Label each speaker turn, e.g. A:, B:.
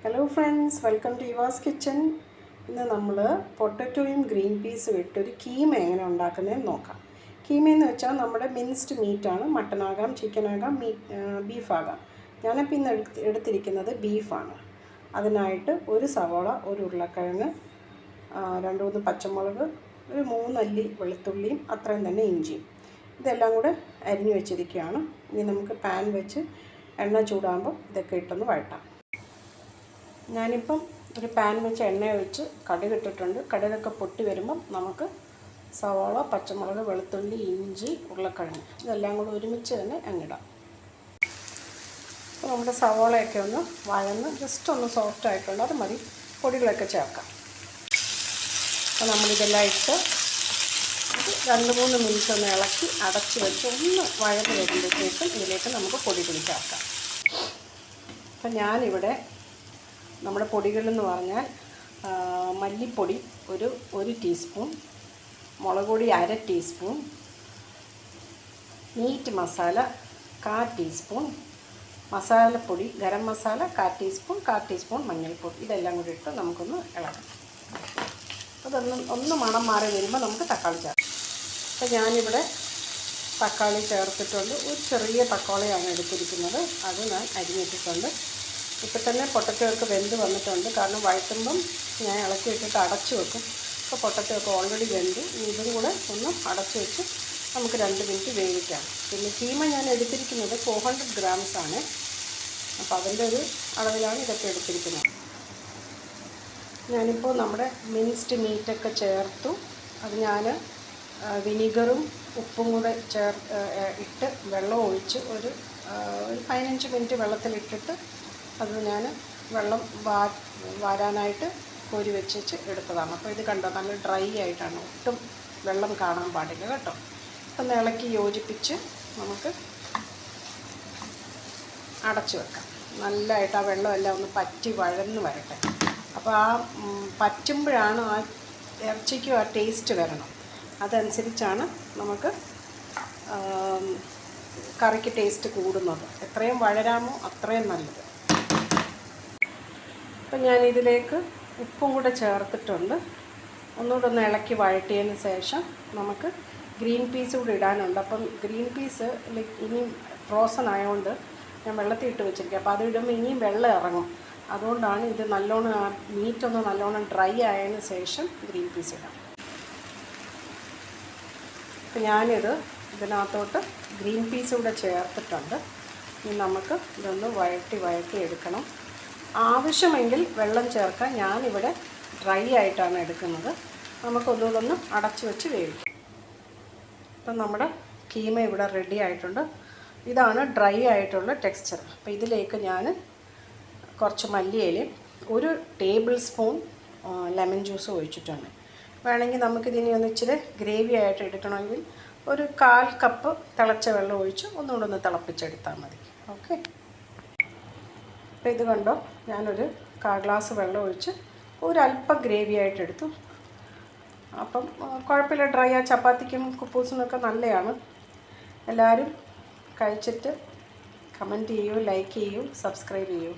A: Hello friends, welcome to യുവാസ് kitchen. ഇന്ന് നമ്മൾ പൊട്ടറ്റോയും ഗ്രീൻ പീസും ഇട്ടൊരു കീമ എങ്ങനെ ഉണ്ടാക്കുന്നതെന്ന് നോക്കാം. കീമയെന്ന് വെച്ചാൽ നമ്മുടെ മിൻസ്ഡ് മീറ്റാണ്. മട്ടനാകാം, ചിക്കനാകാം, ബീഫാകാം. ഞാനിപ്പോൾ ഇന്ന് എടുത്തിരിക്കുന്നത് ബീഫാണ്. അതിനായിട്ട് ഒരു സവോള, ഒരു ഉരുളക്കിഴങ്ങ്, 2-3 പച്ചമുളക്, ഒരു 3 അല്ലി വെളുത്തുള്ളിയും അത്രയും തന്നെ ഇഞ്ചിയും, ഇതെല്ലാം കൂടെ അരിഞ്ഞു വെച്ചിരിക്കുകയാണ്. ഇനി നമുക്ക് പാൻ വെച്ച് എണ്ണ ചൂടാകുമ്പോൾ ഇതൊക്കെ ഇട്ടൊന്ന് വഴട്ടാം. ഞാനിപ്പം ഒരു പാൻ വെച്ച് എണ്ണ ഒഴിച്ച് കടുക് ഇട്ടിട്ടുണ്ട്. കടുകൊക്കെ പൊട്ടി വരുമ്പം നമുക്ക് സവാള, പച്ചമുളക്, വെളുത്തുള്ളി, ഇഞ്ചി, ഉരുളക്കിഴങ്ങ് ഇതെല്ലാം കൂടി ഒരുമിച്ച് തന്നെ അങ്ങിടാം. അപ്പോൾ നമ്മുടെ സവാളയൊക്കെ ഒന്ന് വഴന്ന് ജസ്റ്റ് ഒന്ന് സോഫ്റ്റ് ആയിട്ടുണ്ട്, അത് മതി. പൊടികളൊക്കെ ചേർക്കാം. അപ്പോൾ നമ്മളിതെല്ലാം ഇട്ട് 2-3 മിനിറ്റ് ഒന്ന് ഇളക്കി അടച്ച് വെച്ച് ഒന്ന് വഴന്ന് വരുമ്പോഴത്തേക്കും ഇതിലേക്ക് നമുക്ക് പൊടികൾ ചേർക്കാം. അപ്പം ഞാനിവിടെ നമ്മുടെ പൊടികളെന്ന് പറഞ്ഞാൽ മല്ലിപ്പൊടി ഒരു ടീസ്പൂൺ, മുളക് പൊടി 1/2 ടീസ്പൂൺ, മീറ്റ് മസാല 1/4 ടീസ്പൂൺ, മസാലപ്പൊടി ഗരം മസാല 1/4 ടീസ്പൂൺ മഞ്ഞൾപ്പൊടി, ഇതെല്ലാം കൂടി ഇട്ട് നമുക്കൊന്ന് ഇളക്കാം. ഒന്ന് മണം മാറി വരുമ്പോൾ നമുക്ക് തക്കാളി ചേർക്കാം. അപ്പോൾ ഞാനിവിടെ തക്കാളി ചേർത്തിട്ടുണ്ട്. ഒരു ചെറിയ തക്കാളിയാണ് എടുത്തിരിക്കുന്നത്, അത് ഞാൻ അരിഞ്ഞിട്ടിട്ടുണ്ട്. ഇപ്പം തന്നെ പൊട്ടറ്റോയൊക്കെ വെന്ത് വന്നിട്ടുണ്ട്, കാരണം വഴറ്റുമ്പം ഞാൻ ഇളക്കി ഇട്ടിട്ട് അടച്ചു വെക്കും. അപ്പോൾ പൊട്ടറ്റോയൊക്കെ ഓൾറെഡി വെന്ത്. ഇതും കൂടെ ഒന്ന് അടച്ചു വെച്ച് നമുക്ക് 2 മിനിറ്റ് വേവിക്കാം. പിന്നെ കീമ ഞാൻ എടുത്തിരിക്കുന്നത് 400 grams ആണ്. അപ്പോൾ അതിൻ്റെ ഒരു അളവിലാണ് ഇതൊക്കെ എടുത്തിരിക്കുന്നത്. ഞാനിപ്പോൾ നമ്മുടെ മിൻസ്ഡ് മീറ്റൊക്കെ ചേർത്തു. അത് ഞാൻ വിനീഗറും ഉപ്പും കൂടെ ഇട്ട് വെള്ളം ഒഴിച്ച് ഒരു 15 മിനിറ്റ് വെള്ളത്തിലിട്ടിട്ട് അത് ഞാൻ വെള്ളം വാരാനായിട്ട് കോരി വെച്ച് എടുത്തതാണ്. അപ്പോൾ ഇത് കണ്ടോ, നല്ല ഡ്രൈ ആയിട്ടാണ്, ഒട്ടും വെള്ളം കാണാൻ പാടില്ല കേട്ടോ. ഒന്ന് ഇളക്കി യോജിപ്പിച്ച് നമുക്ക് അടച്ചു വെക്കാം. നല്ലതായിട്ട് ആ വെള്ളമെല്ലാം ഒന്ന് പറ്റി വഴന്ന് വരട്ടെ. അപ്പോൾ ആ പറ്റുമ്പോഴാണ് ആ ഇറച്ചിക്കും ആ ടേസ്റ്റ് വരണം. അതനുസരിച്ചാണ് നമുക്ക് കറിക്ക് ടേസ്റ്റ് കൂടുന്നത്. എത്രയും വഴരാമോ അത്രയും നല്ലത്. അപ്പം ഞാനിതിലേക്ക് ഉപ്പും കൂടെ ചേർത്തിട്ടുണ്ട്. ഒന്നുകൂടെ ഒന്ന് ഇളക്കി വഴറ്റിയതിന് ശേഷം നമുക്ക് ഗ്രീൻ പീസ് കൂടെ ഇടാനുണ്ട്. അപ്പം ഗ്രീൻ പീസ് ഇനിയും ഫ്രോസൺ ആയതുകൊണ്ട് ഞാൻ വെള്ളത്തിൽ ഇട്ട് വെച്ചിരിക്കുക. അപ്പോൾ അതിടുമ്പോൾ ഇനിയും വെള്ളം ഇറങ്ങും. അതുകൊണ്ടാണ് ഇത് നല്ലോണം മീറ്റൊന്ന് നല്ലോണം ഡ്രൈ ആയതിന് ശേഷം ഗ്രീൻ പീസ് ഇടാം. അപ്പം ഞാനിത് ഇതിനകത്തോട്ട് ഗ്രീൻ പീസ് കൂടെ ചേർത്തിട്ടുണ്ട്. ഇനി നമുക്ക് ഇതൊന്ന് വഴറ്റി എടുക്കണം. ആവശ്യമെങ്കിൽ വെള്ളം ചേർക്കാൻ. ഞാനിവിടെ ഡ്രൈ ആയിട്ടാണ് എടുക്കുന്നത്. നമുക്കൊന്നുകൂടെ ഒന്ന് അടച്ചു വെച്ച് വേവിക്കാം. അപ്പം നമ്മുടെ കീമ ഇവിടെ റെഡി ആയിട്ടുണ്ട്. ഇതാണ് ഡ്രൈ ആയിട്ടുള്ള ടെക്സ്ചർ. അപ്പോൾ ഇതിലേക്ക് ഞാൻ കുറച്ച് മല്ലിയിലയും 1 ടേബിൾ സ്പൂൺ ലെമൺ ജ്യൂസ് ഒഴിച്ചിട്ടുണ്ട്. വേണമെങ്കിൽ നമുക്കിതിനെ ഒന്ന് ഇച്ചിരി ഗ്രേവി ആയിട്ട് എടുക്കണമെങ്കിൽ ഒരു 1/4 കപ്പ് തിളച്ച വെള്ളം ഒഴിച്ച് ഒന്നുകൂടെ ഒന്ന് തിളപ്പിച്ചെടുത്താൽ മതി. ഓക്കെ. അപ്പോൾ ഇത് കണ്ടോ, ഞാനൊരു 1/4 ഗ്ലാസ് വെള്ളം ഒഴിച്ച് ഒരല്പം ഗ്രേവി ആയിട്ട് എടുത്തു. അപ്പം കുഴപ്പമില്ല, ഡ്രൈ ആ ചപ്പാത്തിക്കും കുപ്പൂസിനൊക്കെ നല്ലതാണ്. എല്ലാവരും കഴിച്ചിട്ട് കമൻറ്റ് ചെയ്യൂ, ലൈക്ക് ചെയ്യൂ, സബ്സ്ക്രൈബ് ചെയ്യൂ.